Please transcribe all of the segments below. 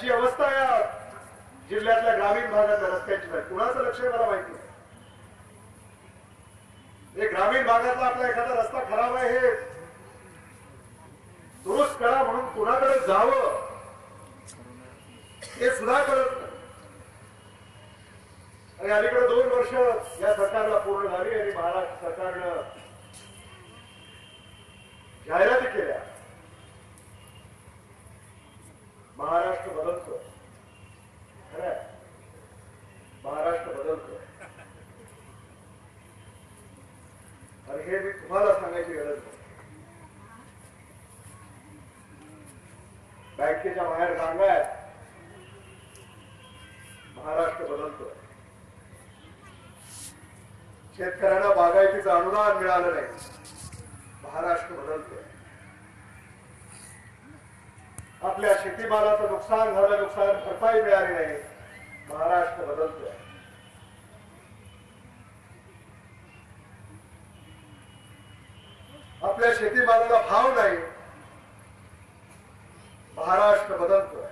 अशी अवस्था या जिल्ह्यातल्या ग्रामीण भागातल्या रस्त्यांची आहे. कुणाचं लक्ष आहे मला माहिती नाही. हे ग्रामीण भागातला आपला एखादा रस्ता खराब आहे हे दुरुस्त करा म्हणून कुणाकडे जावं हे सुद्धा कळत नाही. आणि अलीकडे 2 वर्ष या सरकारला पूर्ण झाली आणि महाराष्ट्र सरकारनं जाहिराती केल्या. महाराष्ट्र बदलतोय, खरंय, महाराष्ट्र बदलतोय. आणि हे मी तुम्हाला सांगायची गरज नाही. बँकेच्या बाहेर रांगा आहेत. महाराष्ट्र बदलतोय. शेतकऱ्यांना बागायतीचं अनुदान मिळालं नाही. महाराष्ट्र बदलतोय. आपल्या शेतीमालाचं नुकसान झालं, नुकसान भरपाई मिळाली नाही. महाराष्ट्र बदलतोय. आपल्या शेतीमालाला भाव नाही. महाराष्ट्र बदलतोय.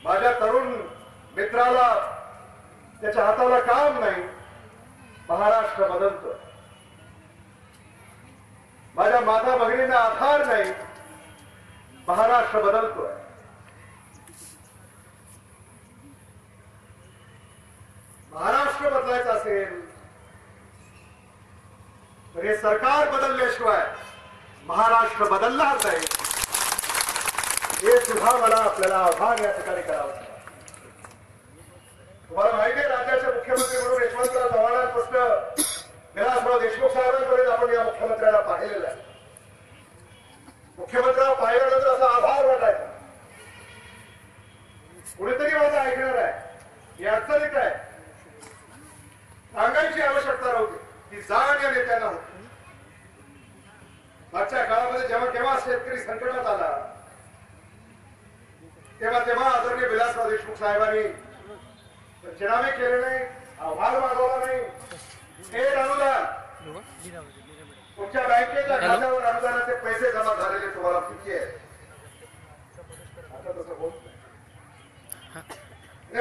माझ्या तरुण मित्राला त्याच्या हाताला काम नाही. महाराष्ट्र बदलतोय. माझ्या माता भगिनींना आधार नाही. महाराष्ट्र बदलतोय. महाराष्ट्र बदलायचं असेल तर हे सरकार बदलल्याशिवाय महाराष्ट्र बदलणार नाही. हे सुद्धा मला आपल्याला आव्हान या ठिकाणी करावं. तुम्हाला माहिती आहे राज्याचे मुख्यमंत्री म्हणून यशवंतराव चव्हाणांपासून विलासराव देशमुख साहेबांपर्यंत आपण या मुख्यमंत्र्याला पाहिलेलं आहे. मुख्यमंत्र्याला पाहिल्यानंतर असा आभार वाटायचा. कुणीतरी माझं ऐकणार आहे. ही अडचणीत आहे. सांगायची आवश्यकता नव्हती. ती जाण या नेत्यांना होती. मागच्या काळामध्ये जेव्हा केव्हा शेतकरी संकटात आला तेव्हा आदरणीय विलासराव देशमुख साहेबांनी पंचनामे केले नाही, अहवाल मागवला नाही. थेट अनुदान तुमच्या बँकेच्या खात्यावर अनुदानाचे पैसे जमा झालेले तुम्हाला माहिती आहे. आता तसं होत नाही.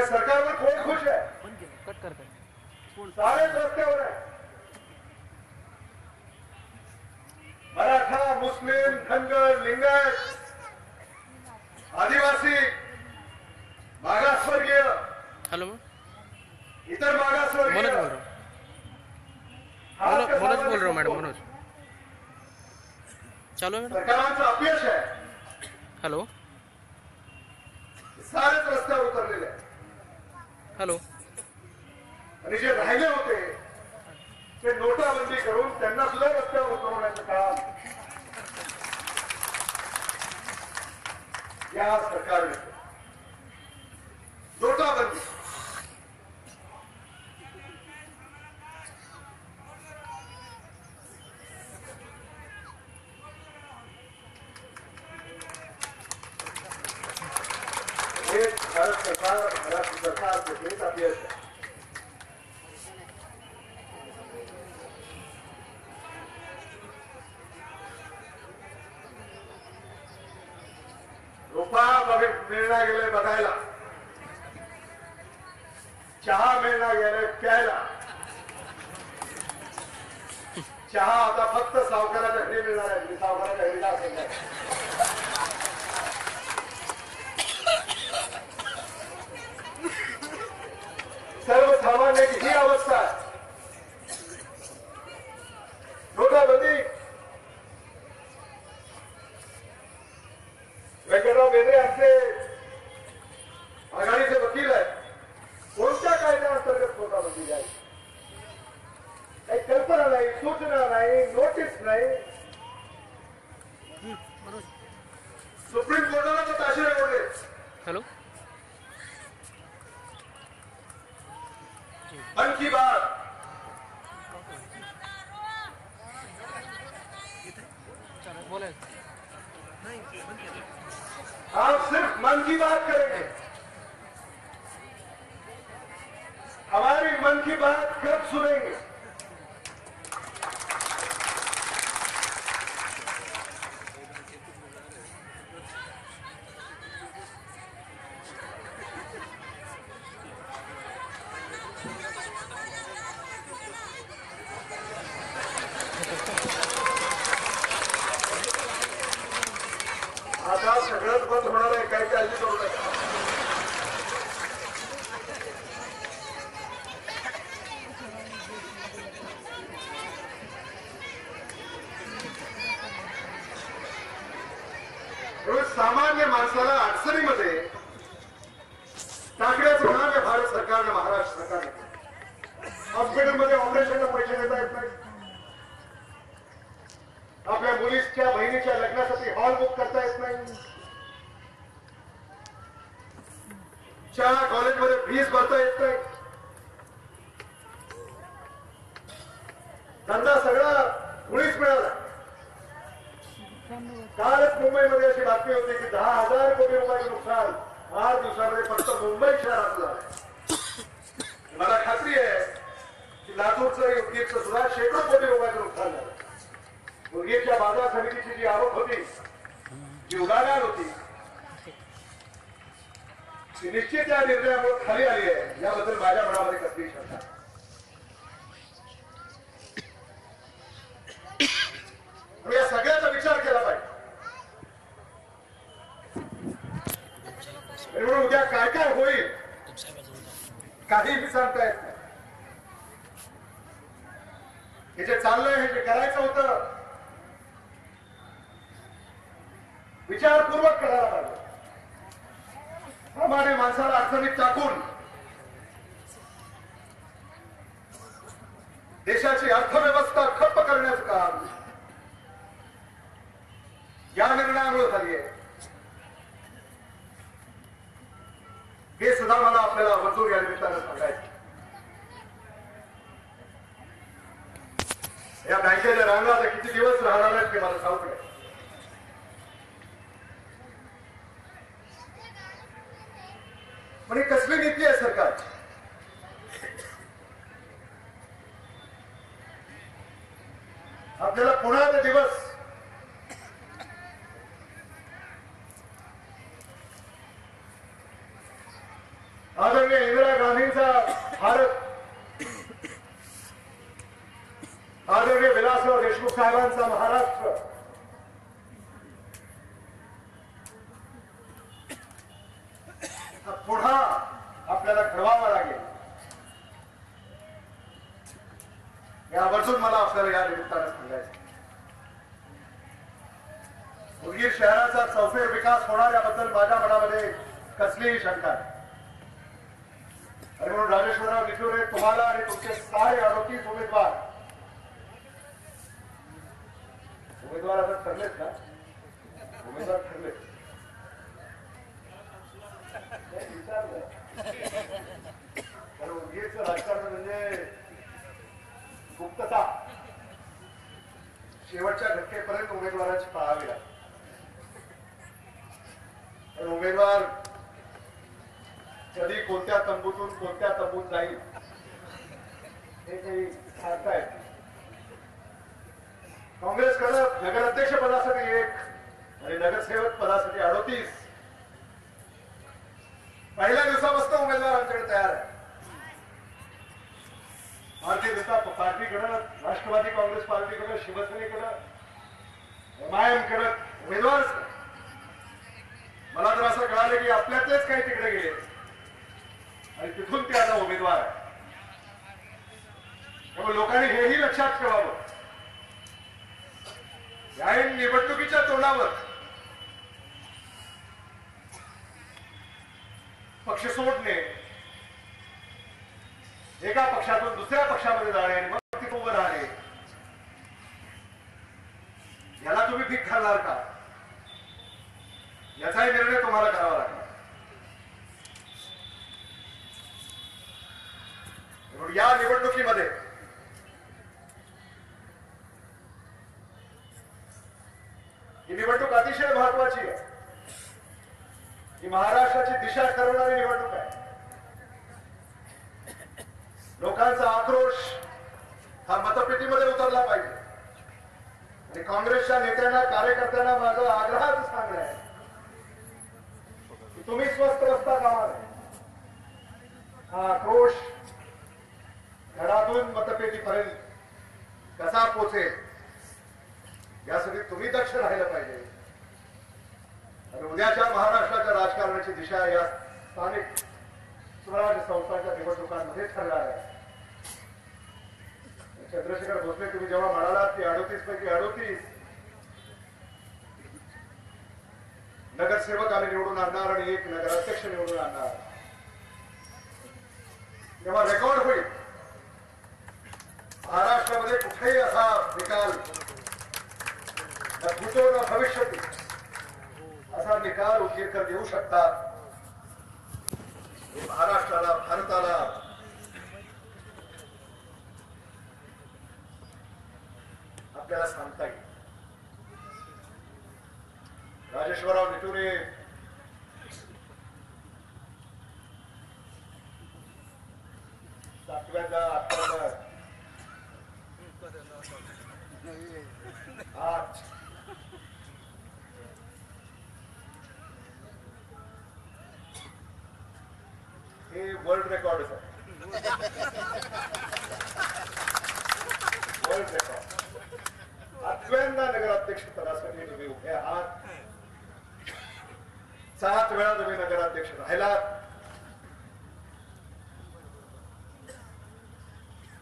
सरकारवर कोण खुश आहे? सारेच रस्त्यावर आहे. मराठा, मुस्लिम, धनगर, लिंगायत, आदिवासी, मागासवर्गीय, इतर मागासवर्गीय, मनोज बोल रहा हूँ मैडम. मनोज चालू है. सरकारांचं अपयश आहे. हेलो सारेच रस्त्यावर उतरलेले आहे. हेलो आणि जे राहिले होते ते नोटाबंदी करून त्यांना सुद्धा रस्त्यावर उतरवण्याचं काम या सरकारने. नोटाबंदी हे भारत सरकार हेच अपयश आहे. मिळणार गेले बघायला, चहा मिळणार गेले प्यायला. चहा आता फक्त सावकाराच्या घरी मिळणार आहे. सावकाराच्या घरीला असेल सर्वसामान्याची ही अवस्था आहे. नोटाबंदी व्यंकटराव बेंद्रे आमचे आघाडीचे वकील आहेत. कोणत्या कायद्या अंतर्गत नोटाबंदी जाईल? काही कल्पना नाही, सूचना नाही, नोटीस नाही. सुप्रीम कोर्टाला तर ताशेरे ओढले. हेलो मन की बात बोले. आप सिर्फ मन की बात करेंगे. हमारी मन की बात कब सुनेंगे? सामान्य माणसाला अडचणीमध्ये टाकण्याचं नाव आहे भारत सरकारने, महाराष्ट्र सरकारने. हॉस्पिटलमध्ये ऑपरेशनला पैसे देता येत नाही, आपल्या मुलीच्या बहिणीच्या लग्नासाठी हॉल बुक करता येत नाही, कॉलेजमध्ये फीस भरता येत नाही, धंदा सगळा मुळीच मिळाला. कालच मुंबईमध्ये अशी बातमी होती की 10,000 कोटी रुपयाचं नुकसान 8 दिवसामध्ये फक्त मुंबई शहरात झालं. मला खात्री आहे की लातूरचं उदगीरचं सुद्धा शेकडो कोटी रुपयाचं नुकसान झालं. उदगीरच्या बाजार समितीची जी आवक होती, जी उलाढाल होती, ती निश्चित या निर्णयामुळे खाली आली आहे, याबद्दल माझ्या मनामध्ये कसलीही शंका नाही. या सगळ्याचा विचार केला पाहिजे. म्हणून उद्या काय काय होईल काहीही सांगता येत नाही. हे जे चाललंय, हे जे करायचं होतं, विचारपूर्वक करायला पाहिजे. सामान्य माणसाला अडचणीत टाकून देशाची अर्थव्यवस्था ठप्प करण्याचं काम या निर्णयामुळे झाली आहे. हे सुद्धा मला आपल्याला आवर्जून या निमित्तानं सांगायचं. या बँकेच्या रांगा किती दिवस राहणार आहेत ते मला ठाऊक नाही. पण ही कसली नीती आहे सरकारची? आपल्याला पुन्हा ते दिवस आदरणीय इंदिरा गांधींचा भारत, आदरणीय विलासराव देशमुख साहेबांचा महाराष्ट्र, पुन्हा आपल्याला घडवावा लागेल. यावरून मला आपल्याला या निमित्तानं सांगायचं. उदगीर शहराचा चौफेर विकास होणार याबद्दल माझ्या मनामध्ये कसलीही शंका नाही. आणि म्हणून राजेश्वरराव निठुरे, तुम्हाला आणि तुमचे सारे 38 उमेदवार आता ठरलेत ना? उमेदवार ठरले विचारलं. कारण उदगीरचं राजकारण म्हणजे गुप्तता, शेवटच्या घटकेपर्यंत उमेदवाराची पाहावी लागते. उमेदवार कधी कोणत्या तंबूतून कोणत्या तंबूत जाईल हे काही सांगता येत. काँग्रेसकडे नगराध्यक्ष पदासाठी 1 आणि नगरसेवक पदासाठी 38 पहिल्या दिवसापासून उमेदवार आमच्याकडे तयार आहे. भारतीय जनता पार्टीकडे, राष्ट्रवादी काँग्रेस पार्टीकडे, शिवसेनेकडे, MIM-कडे उमेदवारच. मला तर असं कळालं की आपल्यातलेच काही तिकडे गेले आणि तिथून ते आता उमेदवार आहे. त्यामुळे लोकांनी हेही लक्षात ठेवावं, या निवडणुकीच्या तोंडावर पक्ष सोडणे, एका पक्षातून दुसऱ्या पक्षामध्ये जाणे आणि मग तिथे उभं राहणे, याला तुम्ही भीक घालणार का? याचाही निर्णय तुम्हाला करावा लागणार. या निवडणुकीमध्ये ही निवडणूक अतिशय महत्वाची आहे. ही महाराष्ट्राची दिशा ठरवणारी निवडणूक आहे. लोकांचा आक्रोश हा मतपेटीमध्ये उतरला पाहिजे. आणि काँग्रेसच्या नेत्यांना, कार्यकर्त्यांना माझं आग्रहाचं सांगणं आहे की तुम्ही स्वस्थ बसता कामा नये. हा आक्रोश घरातून मतपेटीपर्यंत कसा पोचेल यासाठी तुम्ही दक्ष राहिलं पाहिजे. आणि उद्याच्या महाराष्ट्राच्या राजकारणाची दिशा या स्थानिक स्वराज्य संस्थांच्या निवडणुकांमध्ये ठरणार आहे. चंद्रशेखर भोसले, तुम्ही जेव्हा म्हणालात की 38 पैकी 38 नगरसेवक आम्ही निवडून आणणार आणि एक नगराध्यक्ष निवडून आणणार, तेव्हा रेकॉर्ड होईल. महाराष्ट्रामध्ये कुठेही असा निकाल न भूतो न भविष्यती असा निकाल उदगीरकर देऊ शकतात. महाराष्ट्राला, भारताला आपल्याला सांगता येईल. राजेश्वरराव निटुरे सातव्यांदा आज हे वर्ल्ड रेकॉर्ड आहे. World record. आठव्यांदा नगराध्यक्ष पदासाठी तुम्ही उभे आहात. 7 वेळा तुम्ही नगराध्यक्ष राहिलात.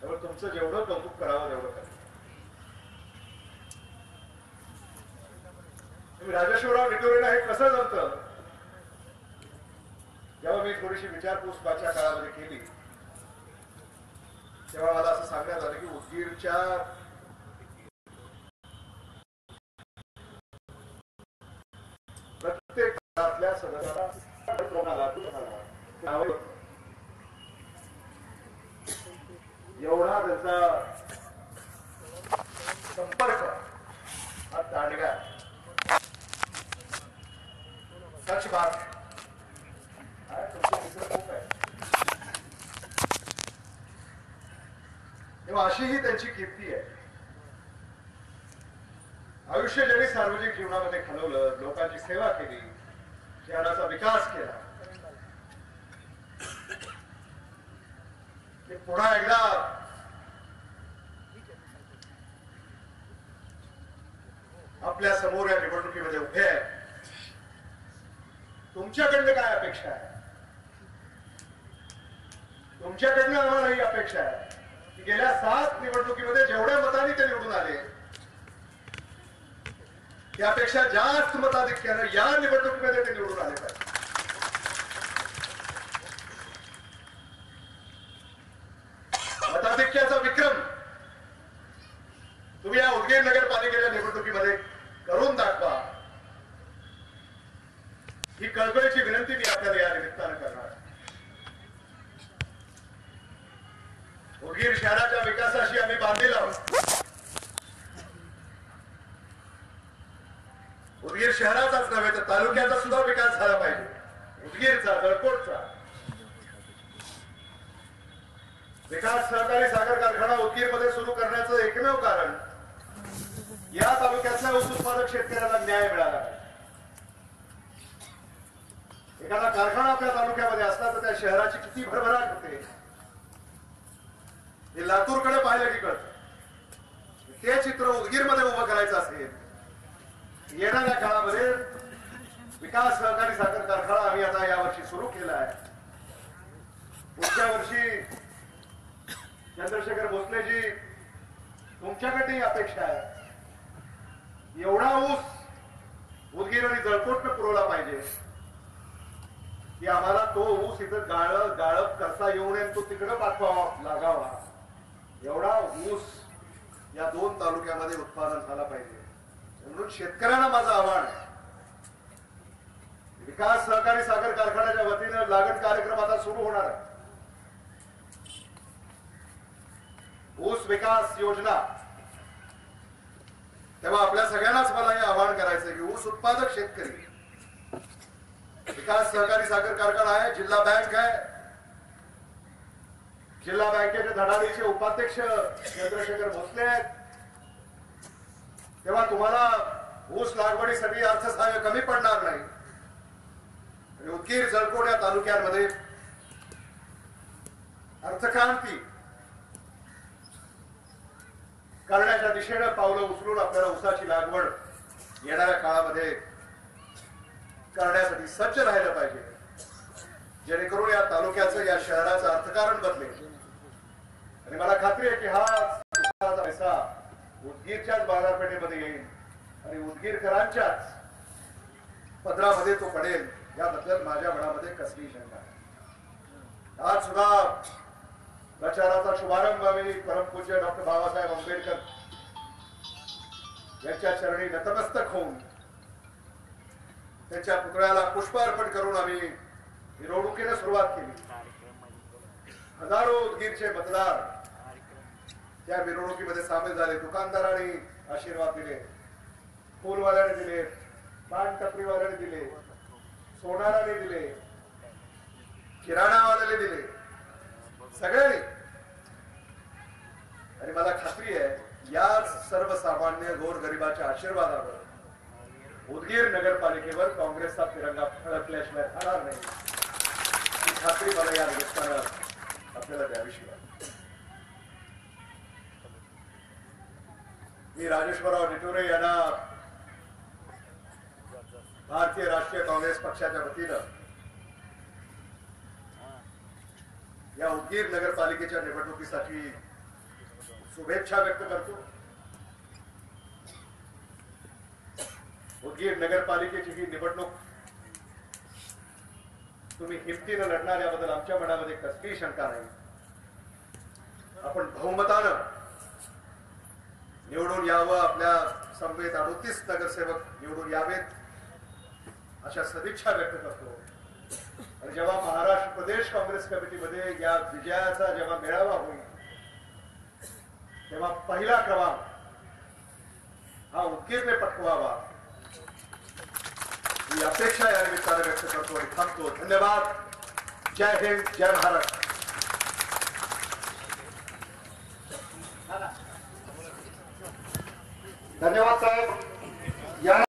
त्यामुळे तुमचं जेवढं कौतुक करावं तेवढं करा. राजेश्वरराव निटुरेला हे कसं जमतं? जेव्हा मी थोडीशी विचारपूस मागच्या काळामध्ये केली तेव्हा मला असं सांगण्यात आलं की उदगीरच्या प्रत्येक घरातल्या सदस्याला एवढा त्यांचा संपर्क हा दांडगा सच बात तेव्हा अशीही त्यांची कीर्ती आहे. आयुष्य ज्यांनी सार्वजनिक जीवनामध्ये घालवलं, लोकांची सेवा केली, शहराचा विकास केला, ते पुन्हा एकदा आपल्या समोर या निवडणुकीमध्ये उभे आहेत. तुमच्याकडनं काय अपेक्षा आहे? तुमच्याकडनं आम्हाला ही अपेक्षा आहे की गेल्या 7 निवडणुकीमध्ये जेवढ्या मतांनी ते निवडून आले त्यापेक्षा जास्त मताधिक्यानं या निवडणुकीमध्ये ते निवडून आले पाहिजे. मताधिक्याचा विक्रम तुम्ही या उदगीर नगरपालिकेच्या निवडणुकीमध्ये करून दाखवा, ही कळकळीची विनंती मी आपल्याला या निमित्तानं करणार. उदगीर शहराच्या विकासाशी आम्ही बांधील आहोत. उदगीर शहराचाच नव्हे तर तालुक्याचा सुद्धा विकास झाला पाहिजे. उदगीरचा, जळकोटचा विकास सहकारी साखर कारखाना उदगीरमध्ये सुरू करण्याचं एकमेव कारण या तालुक्यातल्या ऊस उत्पादक शेतकऱ्याला न्याय मिळाला. एखादा कारखाना आपल्या तालुक्यामध्ये असला तर त्या शहराची किती भरभराट होते हे लातूरकडे पाहिलं की कळतं. ते चित्र उदगीरमध्ये उभं करायचं असेल येणाऱ्या काळामध्ये विकास सहकारी साखर कारखाना आम्ही आता यावर्षी सुरू केला आहे. पुढच्या वर्षी चंद्रशेखर भोसलेजी तुमच्याकडे अपेक्षा आहे एवढा ऊस उदगीर आणि जळकोटनं पुरवला पाहिजे की आम्हाला तो ऊस इथं गाळप करता येऊ नये, तो तिकडं पाठवावा लागावा. एवढा ऊस या 2 तालुक्यामध्ये उत्पादन झाला पाहिजे. म्हणून शेतकऱ्यांना माझं आव्हान आहे, विकास सहकारी साखर कारखान्याच्या वतीनं लागण कार्यक्रम आता सुरू होणार आहे. ऊस विकास योजना. तेव्हा आपल्या सगळ्यांनाच मला हे आवाहन करायचं की ऊस उत्पादक शेतकरी, विकास सहकारी साखर कारखाना आहे, जिल्हा बँक आहे, जिल्हा बँकेचे धडाडीचे उपाध्यक्ष चंद्रशेखर भोसले आहेत. तेव्हा तुम्हाला ऊस लागवडीसाठी अर्थसहाय्य कमी पडणार नाही. उदगीर जळकोट या तालुक्यांमध्ये अर्थक्रांती करण्याच्या दिशेनं पावलं उचलून आपल्याला ऊसाची लागवड येणाऱ्या काळामध्ये करण्यासाठी सज्ज राहिलं पाहिजे, जेणेकरून या तालुक्याचं, या शहराचं अर्थकारण बदलेल. आणि मला खात्री आहे की हा ऊसाचा पैसा उदगीरच्याच बाजारपेठेमध्ये येईल आणि उदगीरकरांच्याच पदरामध्ये तो पडेल याबद्दल माझ्या मनामध्ये कसली शंका नाही. आज सुद्धा प्रचाराचा शुभारंभ आम्ही परमपूज्य डॉक्टर बाबासाहेब आंबेडकर यांच्या चरणी नतमस्तक होऊन त्यांच्या पुतळ्याला पुष्प अर्पण करून आम्ही मिरवणुकीने सुरुवात केली. हजारो उदगीरचे मतदार त्या मिरवणुकीमध्ये सामील झाले. दुकानदारांनी आशीर्वाद दिले, फुलवाल्याने दिले, पान टपरीवाल्याने दिले, सोनाराने दिले, किराणावाल्याने दिले, सगळ्यांनी. आणि मला खात्री आहे या सर्वसामान्य गोरगरिबाच्या आशीर्वादावर उदगीर नगरपालिकेवर काँग्रेसचा तिरंगा फडकल्याशिवाय राहणार नाही ही खात्री मला या निमित्तानं आपल्याला द्यावीशी वाटते. मी राजेश्वरराव निटुरे यांना भारतीय राष्ट्रीय काँग्रेस पक्षाच्या वतीनं या उदगीर नगरपालिकेच्या निवडणुकीसाठी शुभेच्छा व्यक्त करतो. उदगीर नगरपालिकेची ही निवडणूक तुम्ही हिमतीनं लढणार याबद्दल आमच्या मनामध्ये कसलीही शंका नाही. आपण बहुमतानं निवडून यावं, आपल्या समवेत 38 नगरसेवक निवडून यावेत अशा सदिच्छा व्यक्त करतो. आणि जेव्हा महाराष्ट्र प्रदेश काँग्रेस कमिटीमध्ये या विजयाचा जेव्हा मेळावा होईल तेव्हा पहिला क्रमांक हा उदगीरने पटकवावा ही अपेक्षा या निमित्तानं व्यक्त करतो आणि थांबतो. धन्यवाद. जय हिंद, जय महाराष्ट्र.